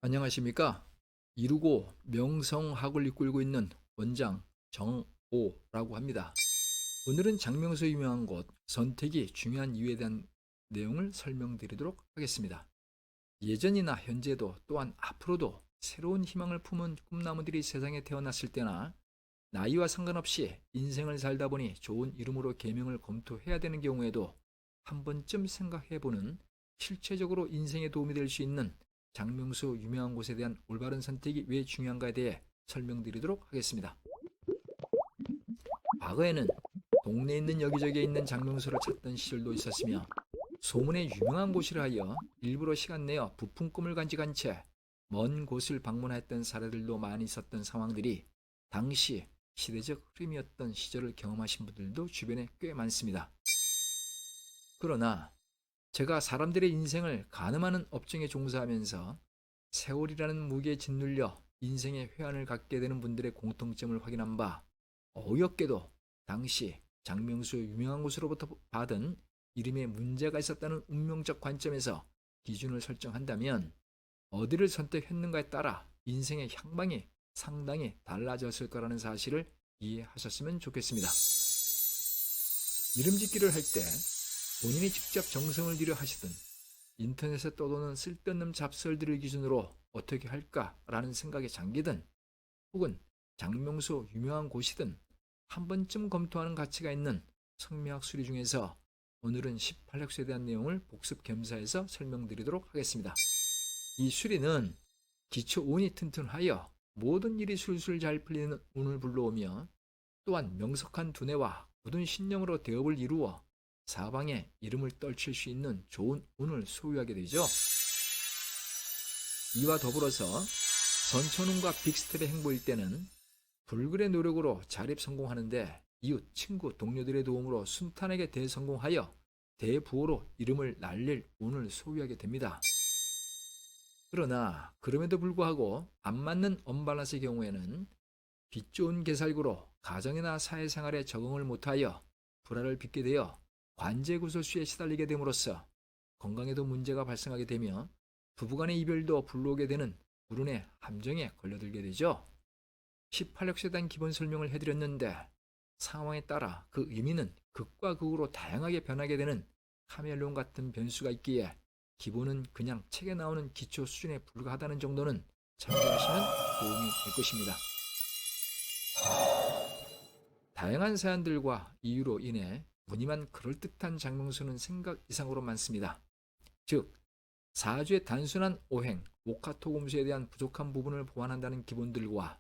안녕하십니까? 이루고 명성학을 이끌고 있는 원장 정오라고 합니다. 오늘은 장명수 유명한 곳 선택이 중요한 이유에 대한 내용을 설명드리도록 하겠습니다. 예전이나 현재도 또한 앞으로도 새로운 희망을 품은 꿈나무들이 세상에 태어났을 때나 나이와 상관없이 인생을 살다 보니 좋은 이름으로 계명을 검토해야 되는 경우에도 한 번쯤 생각해보는 실체적으로 인생에 도움이 될 수 있는 장명수 유명한 곳에 대한 올바른 선택이 왜 중요한가에 대해 설명드리도록 하겠습니다. 과거에는 동네에 있는 여기저기에 있는 장명수를 찾던 시절도 있었으며 소문에 유명한 곳이라 하여 일부러 시간 내어 부푼 꿈을 간직한 채 먼 곳을 방문했던 사례들도 많이 있었던 상황들이 당시 시대적 흐름이었던 시절을 경험하신 분들도 주변에 꽤 많습니다. 그러나 제가 사람들의 인생을 가늠하는 업종에 종사하면서 세월이라는 무게에 짓눌려 인생의 회한을 갖게 되는 분들의 공통점을 확인한 바 어이없게도 당시 장명수 유명한 곳으로부터 받은 이름에 문제가 있었다는 운명적 관점에서 기준을 설정한다면 어디를 선택했는가에 따라 인생의 향방이 상당히 달라졌을 거라는 사실을 이해하셨으면 좋겠습니다. 이름 짓기를 할 때 본인이 직접 정성을 들여 하시든 인터넷에 떠도는 쓸데없는 잡설들을 기준으로 어떻게 할까라는 생각에 잠기든 혹은 장명수 유명한 곳이든 한 번쯤 검토하는 가치가 있는 성미학 수리 중에서 오늘은 18학수에 대한 내용을 복습 겸사해서 설명드리도록 하겠습니다. 이 수리는 기초 운이 튼튼하여 모든 일이 술술 잘 풀리는 운을 불러오며 또한 명석한 두뇌와 굳은 신념으로 대업을 이루어 사방에 이름을 떨칠 수 있는 좋은 운을 소유하게 되죠. 이와 더불어서 선천운과 빅스텝의 행보일 때는 불굴의 노력으로 자립 성공하는데 이웃, 친구, 동료들의 도움으로 순탄하게 대성공하여 대부호로 이름을 날릴 운을 소유하게 됩니다. 그러나 그럼에도 불구하고 안 맞는 언밸런스의 경우에는 빚 좋은 개살구로 가정이나 사회생활에 적응을 못하여 불화를 빚게 되어 관제구설수에 시달리게 됨으로써 건강에도 문제가 발생하게 되며 부부간의 이별도 불러오게 되는 불운의 함정에 걸려들게 되죠. 18역에 대한 기본 설명을 해드렸는데 상황에 따라 그 의미는 극과 극으로 다양하게 변하게 되는 카멜레온 같은 변수가 있기에 기본은 그냥 책에 나오는 기초 수준에 불과하다는 정도는 참고하시면 도움이 될 것입니다. 다양한 사연들과 이유로 인해 무늬만 그럴듯한 장명수는 생각 이상으로 많습니다. 즉, 사주의 단순한 오행, 오카토금수에 대한 부족한 부분을 보완한다는 기본들과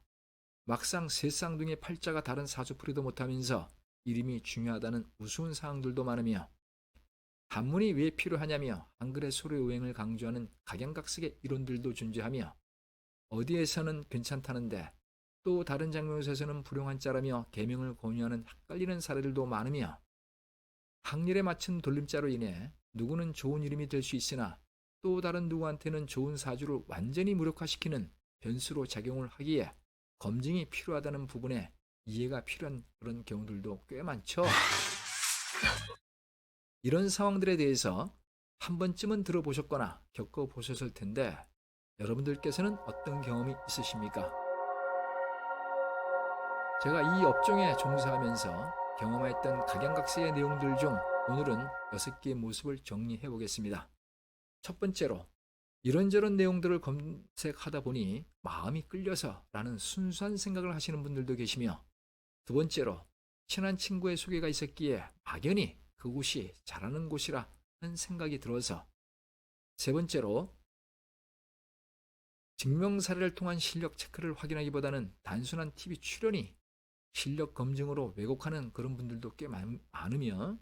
막상 세쌍둥이의 팔자가 다른 사주풀이도 못하면서 이름이 중요하다는 우스운 사항들도 많으며 한문이 왜 필요하냐며 한글의 소리의 오행을 강조하는 각양각색의 이론들도 존재하며 어디에서는 괜찮다는데 또 다른 장면에서는 불용한 자라며 계명을 권유하는 헷갈리는 사례들도 많으며 학렬에 맞춘 돌림자로 인해 누구는 좋은 이름이 될 수 있으나 또 다른 누구한테는 좋은 사주를 완전히 무력화시키는 변수로 작용을 하기에 검증이 필요하다는 부분에 이해가 필요한 그런 경우들도 꽤 많죠. 이런 상황들에 대해서 한 번쯤은 들어보셨거나 겪어보셨을 텐데 여러분들께서는 어떤 경험이 있으십니까? 제가 이 업종에 종사하면서 경험했던 각양각색의 내용들 중 오늘은 6개의 모습을 정리해 보겠습니다. 첫 번째로 이런저런 내용들을 검색하다 보니 마음이 끌려서 라는 순수한 생각을 하시는 분들도 계시며 두 번째로 친한 친구의 소개가 있었기에 막연히 그곳이 잘하는 곳이라는 생각이 들어서 세 번째로 증명사례를 통한 실력 체크를 확인하기보다는 단순한 TV 출연이 실력 검증으로 왜곡하는 그런 분들도 꽤 많으며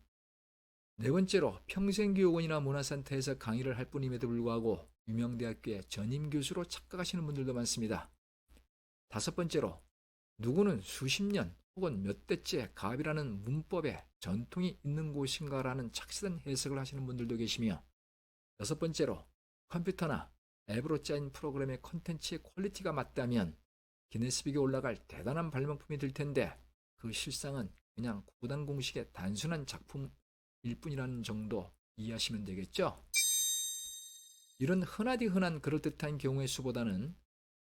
네 번째로 평생교육원이나 문화센터에서 강의를 할 뿐임에도 불구하고 유명 대학교의 전임 교수로 착각하시는 분들도 많습니다. 다섯 번째로 누구는 수십 년 혹은 몇 대째 가압이라는 문법에 전통이 있는 곳인가라는 착시된 해석을 하시는 분들도 계시며 여섯 번째로 컴퓨터나 앱으로 짜인 프로그램의 콘텐츠의 퀄리티가 맞다면 기네스북에 올라갈 대단한 발명품이 될 텐데 그 실상은 그냥 구단 공식의 단순한 작품일 뿐이라는 정도 이해하시면 되겠죠. 이런 흔하디 흔한 그럴듯한 경우의 수보다는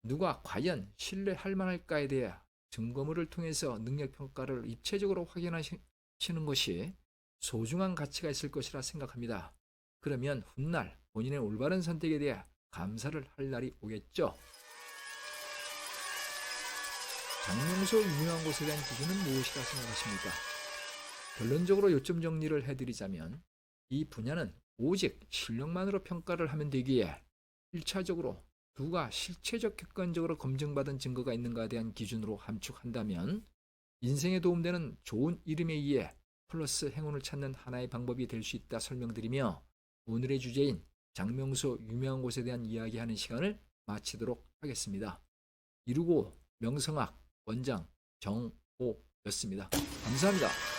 누가 과연 신뢰할 만할까에 대해 증거물을 통해서 능력평가를 입체적으로 확인하시는 것이 소중한 가치가 있을 것이라 생각합니다. 그러면 훗날 본인의 올바른 선택에 대해 감사를 할 날이 오겠죠. 장명소 유명한 곳에 대한 기준은 무엇이라 생각하십니까? 결론적으로 요점 정리를 해드리자면 이 분야는 오직 실력만으로 평가를 하면 되기에 1차적으로 누가 실체적 객관적으로 검증받은 증거가 있는가에 대한 기준으로 함축한다면 인생에 도움되는 좋은 이름에 의해 플러스 행운을 찾는 하나의 방법이 될 수 있다 설명드리며 오늘의 주제인 장명소 유명한 곳에 대한 이야기하는 시간을 마치도록 하겠습니다. 이루고 명성학 원장 정호였습니다. 감사합니다.